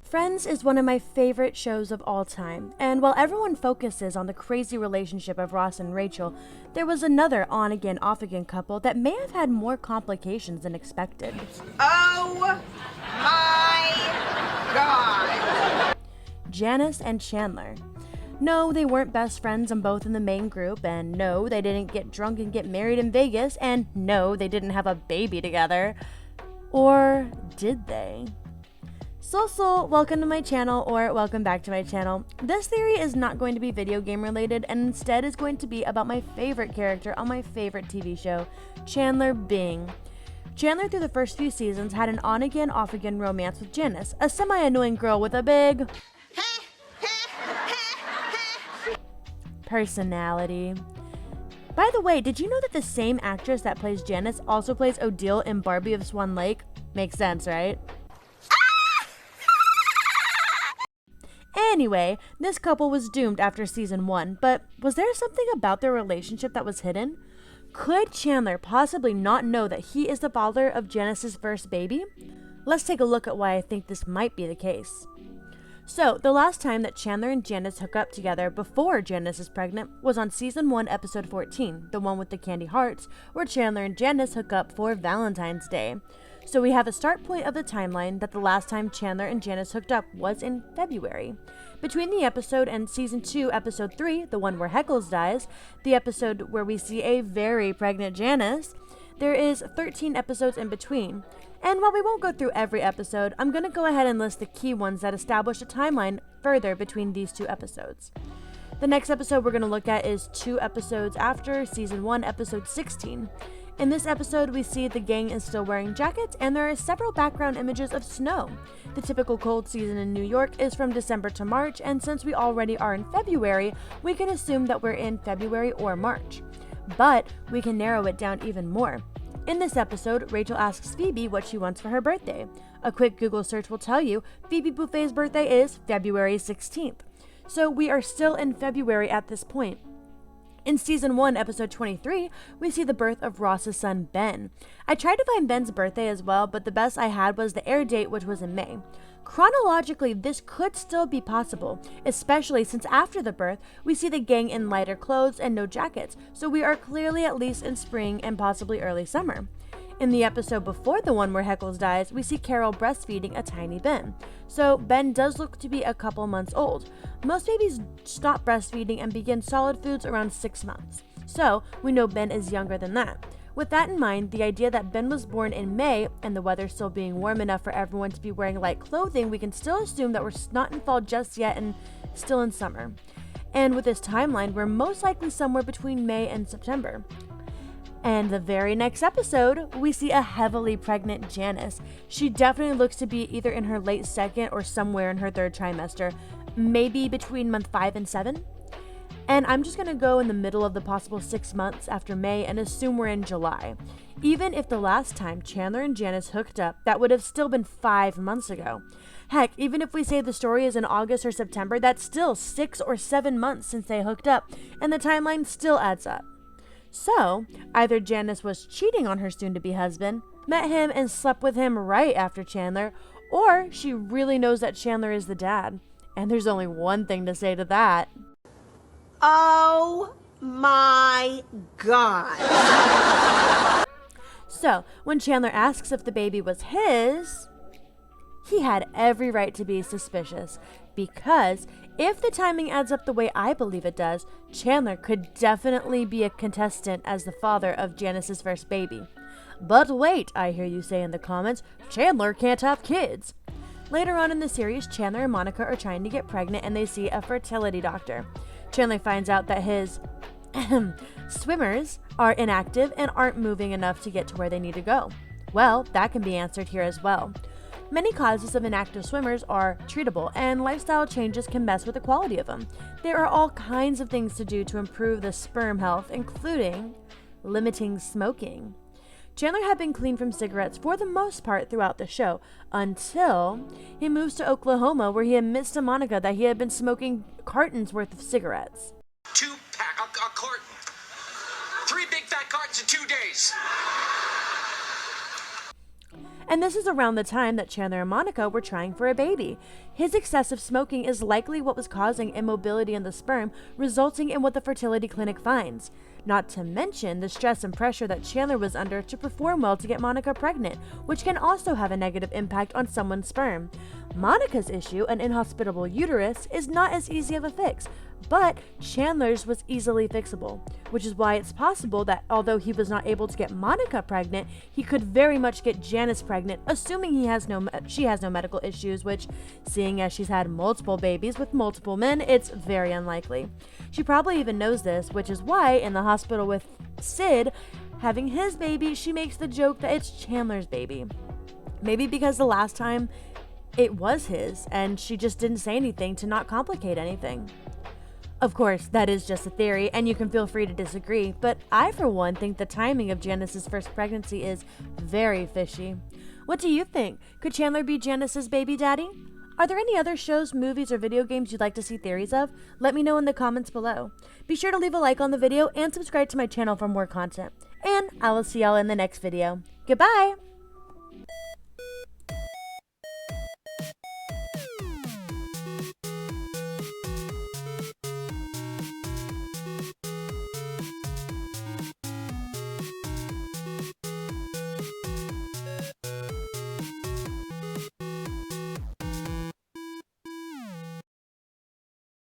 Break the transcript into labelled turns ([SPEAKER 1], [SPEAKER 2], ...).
[SPEAKER 1] Friends is one of my favorite shows of all time, and while everyone focuses on the crazy relationship of Ross and Rachel, there was another on-again, off-again couple that may have had more complications than expected.
[SPEAKER 2] Oh my God!
[SPEAKER 1] Janice and Chandler. No, they weren't best friends and both in the main group, and no, they didn't get drunk and get married in Vegas, and no, they didn't have a baby together. Or did they? So, welcome to my channel, or welcome back to my channel. This theory is not going to be video game related, and instead is going to be about my favorite character on my favorite TV show, Chandler Bing. Chandler through the first few seasons had an on-again, off-again romance with Janice, a semi-annoying girl with a big personality. By the way, did you know that the same actress that plays Janice also plays Odile in Barbie of Swan Lake? Makes sense, right? Anyway, this couple was doomed after season 1, but was there something about their relationship that was hidden? Could Chandler possibly not know that he is the father of Janice's first baby? Let's take a look at why I think this might be the case. So, the last time that Chandler and Janice hook up together before Janice is pregnant was on season 1, episode 14, the one with the candy hearts, where Chandler and Janice hook up for Valentine's Day. So we have a start point of the timeline that the last time Chandler and Janice hooked up was in February. Between the episode and season 2, episode 3, the one where Heckles dies, the episode where we see a very pregnant Janice, there is 13 episodes in between. And while we won't go through every episode, I'm going to go ahead and list the key ones that establish a timeline further between these two episodes. The next episode we're going to look at is 2 episodes after season 1, episode 16. In this episode, we see the gang is still wearing jackets, and there are several background images of snow. The typical cold season in New York is from December to March, and since we already are in February, we can assume that we're in February or March. But we can narrow it down even more. In this episode, Rachel asks Phoebe what she wants for her birthday. A quick Google search will tell you Phoebe Buffay's birthday is February 16th. So we are still in February at this point. In season 1, episode 23, we see the birth of Ross's son, Ben. I tried to find Ben's birthday as well, but the best I had was the air date, which was in May. Chronologically, this could still be possible, especially since after the birth, we see the gang in lighter clothes and no jackets, so we are clearly at least in spring and possibly early summer. In the episode before the one where Heckles dies, we see Carol breastfeeding a tiny Ben. So Ben does look to be a couple months old. Most babies stop breastfeeding and begin solid foods around 6 months. So we know Ben is younger than that. With that in mind, the idea that Ben was born in May and the weather still being warm enough for everyone to be wearing light clothing, we can still assume that we're not in fall just yet and still in summer. And with this timeline, we're most likely somewhere between May and September. And the very next episode, we see a heavily pregnant Janice. She definitely looks to be either in her late 2nd or somewhere in her 3rd trimester, maybe between month 5 and 7. And I'm just going to go in the middle of the possible 6 months after May and assume we're in July. Even if the last time Chandler and Janice hooked up, that would have still been 5 months ago. Heck, even if we say the story is in August or September, that's still 6 or 7 months since they hooked up, and the timeline still adds up. So, either Janice was cheating on her soon-to-be husband, met him and slept with him right after Chandler, or she really knows that Chandler is the dad. And there's only one thing to say to that.
[SPEAKER 2] Oh my God!
[SPEAKER 1] So, when Chandler asks if the baby was his, he had every right to be suspicious, because if the timing adds up the way I believe it does, Chandler could definitely be a contestant as the father of Janice's first baby. But wait, I hear you say in the comments, Chandler can't have kids. Later on in the series, Chandler and Monica are trying to get pregnant and they see a fertility doctor. Chandler finds out that his swimmers are inactive and aren't moving enough to get to where they need to go. Well, that can be answered here as well. Many causes of inactive swimmers are treatable, and lifestyle changes can mess with the quality of them. There are all kinds of things to do to improve the sperm health, including limiting smoking. Chandler had been clean from cigarettes for the most part throughout the show, until he moves to Oklahoma, where he admits to Monica that he had been smoking cartons worth of cigarettes.
[SPEAKER 3] 2-pack, a carton. 3 big fat cartons in 2 days.
[SPEAKER 1] And this is around the time that Chandler and Monica were trying for a baby. His excessive smoking is likely what was causing immobility in the sperm, resulting in what the fertility clinic finds. Not to mention the stress and pressure that Chandler was under to perform well to get Monica pregnant, which can also have a negative impact on someone's sperm. Monica's issue, an inhospitable uterus, is not as easy of a fix, but Chandler's was easily fixable, which is why it's possible that although he was not able to get Monica pregnant, he could very much get Janice pregnant, assuming she has no medical issues, which, seeing as she's had multiple babies with multiple men, it's very unlikely. She probably even knows this, which is why in the hospital with Sid having his baby, she makes the joke that it's Chandler's baby. Maybe because the last time it was his, and she just didn't say anything to not complicate anything. Of course, that is just a theory, and you can feel free to disagree, but I, for one, think the timing of Janice's first pregnancy is very fishy. What do you think? Could Chandler be Janice's baby daddy? Are there any other shows, movies, or video games you'd like to see theories of? Let me know in the comments below. Be sure to leave a like on the video and subscribe to my channel for more content. And I will see y'all in the next video. Goodbye!